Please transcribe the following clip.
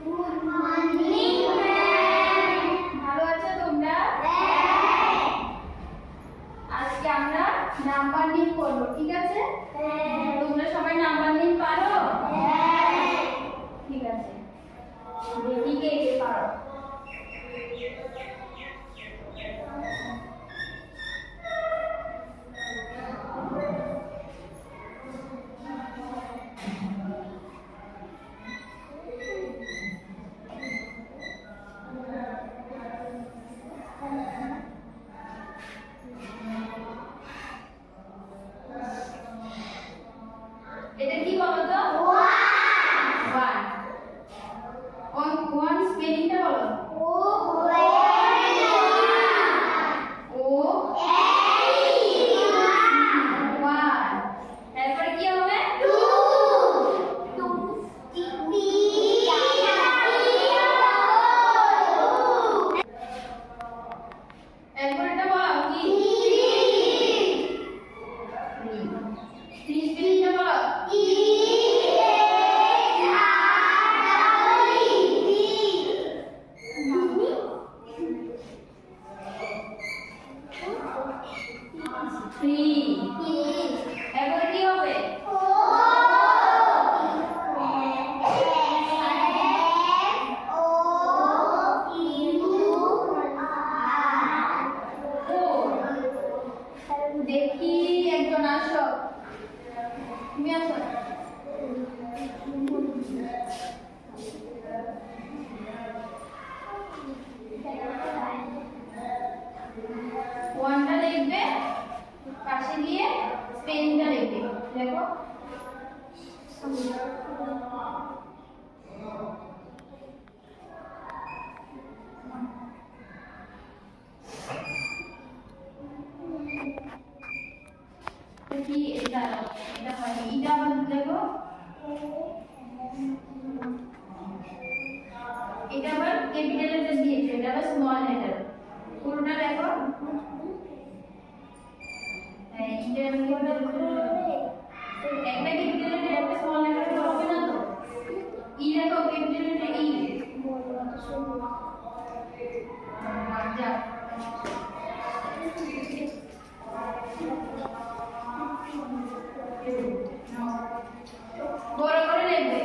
Good morning ma'am. ভালো আছো তোমরা? হ্যাঁ। আজকে আমরা নাম্বারিং করব, ঠিক আছে? হ্যাঁ। তোমরা সবাই নাম্বারিং পারো? হ্যাঁ। ঠিক আছে, দেখি কে কে পারো। এটা কি বলো তো? ওয়ান। ওয়ান স্পেলিংটা বলো। ও ওয়ান। তারপরে কি হবে? টু। এরপর এটা বলো কি? থ্রি স্পেলিংটা বলো। থ্রি। এরপরে কি হবে? দেখি একজন আসো, তুমি আসো। ওয়ানটা লিখবে, পাশে দিয়ে স্পেলিংটা লিখবে। দেখো কি এটা, এটা হয় এটা আবার দেখো, এটা আবার ক্যাপিটাল লেটার দিয়েছে, এটা আবার স্মল লেটার। পুরোটা দেখো, হ্যাঁ এটা একটা ক্যাপিটাল লেটার একটা স্মল লেটার হবে না তো? ই দেখো, ক্যাপিটাল লেটার ই। যা বড় করে লিখবে।